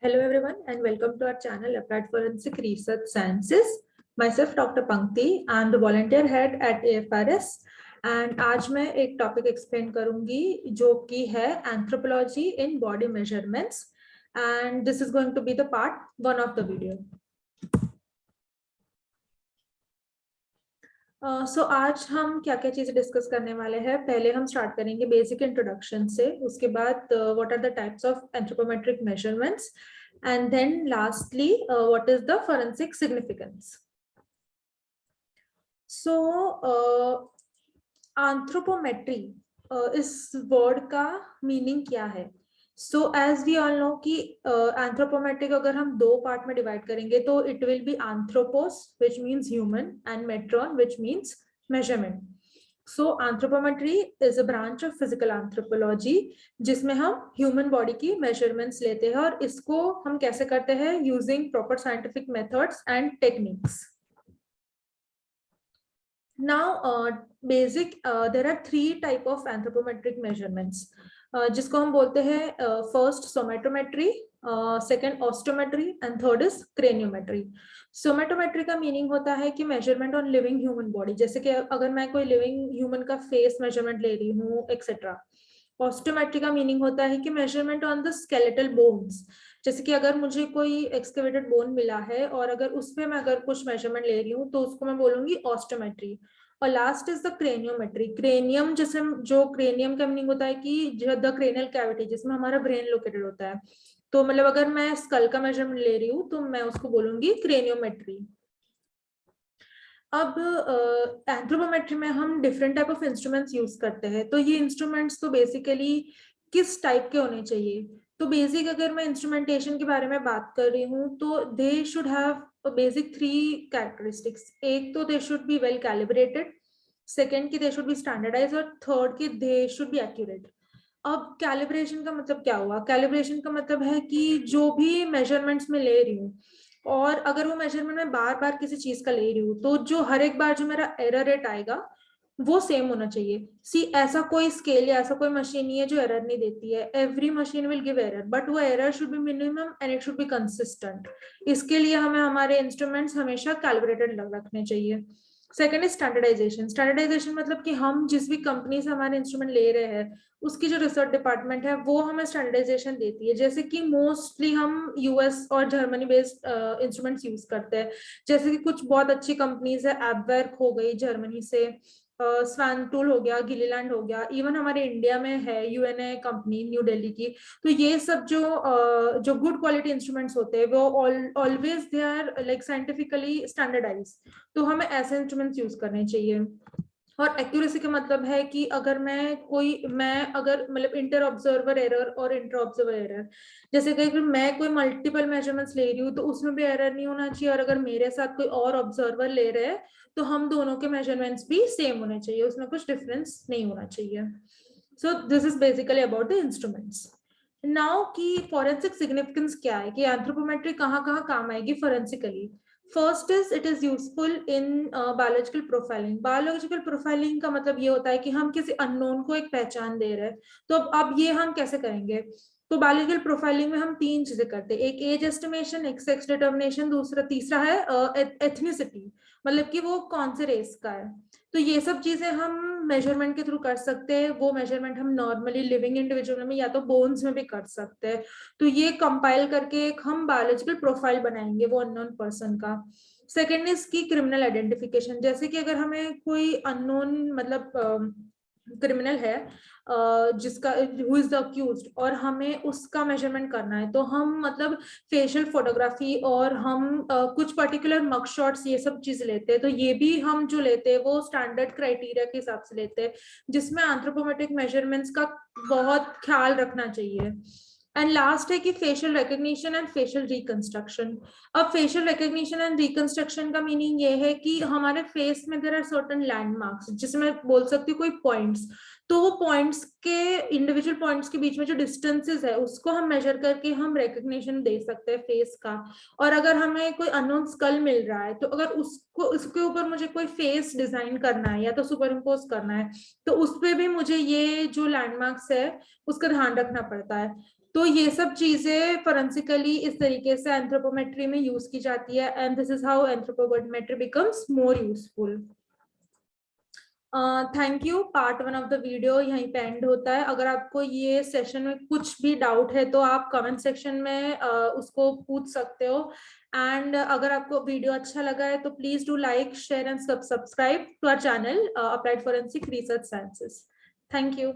Hello everyone and welcome to our channel Applied Forensic Research Sciences. Myself Dr. Pankti, I am the volunteer head at AFRS and आज मैं एक topic explain करूंगी जो कि है anthropology in body measurements and this is going to be the part 1 of the video. So आज हम क्या क्या चीजें डिस्कस करने वाले हैं. पहले हम स्टार्ट करेंगे बेसिक इंट्रोडक्शन से, उसके बाद what are the types of anthropometric measurements and then lastly what is the forensic significance. So anthropometry इस वर्ड का मीनिंग क्या है? So as we all know कि anthropometric अगर हम दो पार्ट में डिवाइड करेंगे तो it will be anthropos which means human and metron which means measurement. So anthropometry is a branch of physical anthropology जिसमें हम human body की measurements लेते हैं और इसको हम कैसे करते हैं using proper scientific methods and techniques. Now there are three type of anthropometric measurements जिसको हम बोलते हैं first somatometry, second osteometry and third is craniometry. सोमेटोमेट्री का मीनिंग होता है कि measurement on living human body, जैसे कि अगर मैं कोई लिविंग ह्यूमन का फेस मेजरमेंट ले रही हूँ एक्सेट्रा. ऑस्टियोमेट्री का मीनिंग होता है कि measurement on the skeletal bones, जैसे कि अगर मुझे कोई एक्सकेवेटेड बोन मिला है और अगर उस पे मैं अगर कुछ मेजरमेंट ले रही हूँ तो उसको मैं बोलूंगी ऑस्टियोमेट्री. और लास्ट इज द क्रेनियोमेट्री. क्रेनियम जैसे जो क्रेनियम का मीनिंग होता है कि द क्रेनियल कैविटी जिसमें हमारा ब्रेन लोकेटेड होता है, तो मतलब अगर मैं स्कल का मेजरमेंट ले रही हूँ तो मैं उसको बोलूंगी क्रेनियोमेट्री. अब एंथ्रोपोमेट्री में हम different type of instruments use करते हैं. तो ये इंस्ट्रूमेंट्स तो बेसिकली किस टाइप के होने चाहिए? तो बेसिक अगर मैं इंस्ट्रूमेंटेशन के बारे में बात कर रही हूँ तो they should have basic 3 characteristics. एक तो they should be well calibrated, second की दे शुड बी स्टैंडर्डाइज और थर्ड की दे शुड बी एक्यूरेट. अब कैलिब्रेशन का मतलब क्या हुआ? कैलिब्रेशन का मतलब है कि जो भी मेजरमेंट्स में ले रही हूँ और अगर वो मेजरमेंट में बार बार किसी चीज का ले रही हूँ तो जो हर एक बार जो मेरा एरर रेट आएगा वो सेम होना चाहिए. सी ऐसा कोई स्केल या ऐसा कोई मशीन नहीं है जो एरर नहीं देती है. Every machine will give error but वो error should be minimum and it should be consistent. इसके लिए हमें हमारे इंस्ट्रूमेंट्स हमेशा कैलिब्रेटेड रखने चाहिए. Second is standardisation. स्टैंडर्डाइजेशन मतलब कि हम जिस भी कंपनी से हमारे इंस्ट्रूमेंट ले रहे हैं उसकी जो रिसर्च डिपार्टमेंट है वो हमें स्टैंडर्डाइजेशन देती है. जैसे कि मोस्टली हम यूएस और जर्मनी बेस्ड इंस्ट्रूमेंट्स यूज करते हैं. जैसे कि कुछ बहुत अच्छी कंपनीज है, एबवर्क हो गई जर्मनी से, स्वान टूल हो गया, गिलीलैंड हो गया, इवन हमारे इंडिया में है यूएनए कंपनी न्यू दिल्ली की. तो ये सब जो गुड क्वालिटी इंस्ट्रूमेंट्स होते हैं वो always they are like scientifically standardize. तो हमें ऐसे इंस्ट्रूमेंट्स यूज करने चाहिए. और एक्यूरेसी का मतलब है कि अगर मैं अगर मतलब इंटर ऑब्जर्वर एरर और इंटर ऑब्जर्वर एरर, जैसे कि अगर मैं कोई मल्टीपल मेजरमेंट्स ले रही हूँ तो उसमें भी एरर नहीं होना चाहिए और अगर मेरे साथ कोई और ऑब्जर्वर ले रहे हैं तो हम दोनों के मेजरमेंट्स भी सेम होने चाहिए, उसमें कुछ डिफरेंस नहीं होना चाहिए. So this is basically about the instruments. Now की फॉरेंसिक सिग्निफिकेंस क्या है, कि एंथ्रोपोमेट्री कहाँ कहाँ काम आएगी forensically. First is it is useful in biological profiling. Biological profiling का मतलब ये होता है कि हम किसी अननोन को एक पहचान दे रहे हैं. तो अब ये हम कैसे करेंगे? तो बायोलॉजिकल प्रोफाइलिंग में हम 3 चीजें करते हैं. एक एज एस्टिमेशन, एक सेक्स डिटर्मिनेशन, तीसरा है एथनिसिटी, मतलब कि वो कौन से रेस का है. तो ये सब चीजें हम मेजरमेंट के थ्रू कर सकते हैं. वो मेजरमेंट हम नॉर्मली लिविंग इंडिविजुअल में या तो बोन्स में भी कर सकते हैं. तो ये कंपाइल करके एक हम बायोलॉजिकल प्रोफाइल बनाएंगे वो अननोन पर्सन का. सेकेंड इज की क्रिमिनल आइडेंटिफिकेशन. जैसे कि अगर हमें कोई अननोन मतलब क्रिमिनल है जिसका हु इज द अक्यूज्ड और हमें उसका मेजरमेंट करना है तो हम मतलब फेशियल फोटोग्राफी और हम कुछ पर्टिकुलर मग शॉट्स ये सब चीज लेते हैं. तो ये भी हम जो लेते हैं वो स्टैंडर्ड क्राइटेरिया के हिसाब से लेते हैं जिसमें एंथ्रोपोमेट्रिक मेजरमेंट्स का बहुत ख्याल रखना चाहिए. एंड लास्ट है कि facial recognition and facial reconstruction. अब फेशियल रिकग्निशन एंड रिकंस्ट्रक्शन का मीनिंग ये है कि हमारे फेस में देयर आर सर्टेन लैंडमार्क्स, जिसमें बोल सकती हूँ कोई पॉइंट्स. तो वो पॉइंट्स के, इंडिविजुअल पॉइंट्स के बीच में जो डिस्टेंसेस है उसको हम मेजर करके हम रिकग्निशन दे सकते हैं फेस का। और अगर हमें कोई अननोन स्कल मिल रहा है, तो अगर उसको, उसके ऊपर मुझे कोई फेस डिजाइन करना है या तो सुपर इम्पोज करना है, तो उस पर भी मुझे ये जो लैंडमार्क्स है उसका ध्यान रखना पड़ता है। तो ये सब चीजें फोरेंसिकली इस तरीके से एंथ्रोपोमेट्री में यूज की जाती है, and this is how anthropometry becomes more useful. Thank you. Part 1 of the video यहीं पे एंड होता है। अगर आपको ये सेशन में कुछ भी डाउट है तो आप कमेंट सेक्शन में उसको पूछ सकते हो। एंड अगर आपको वीडियो अच्छा लगा है तो please do like, share and subscribe to our channel Applied Forensic Research Sciences. Thank you.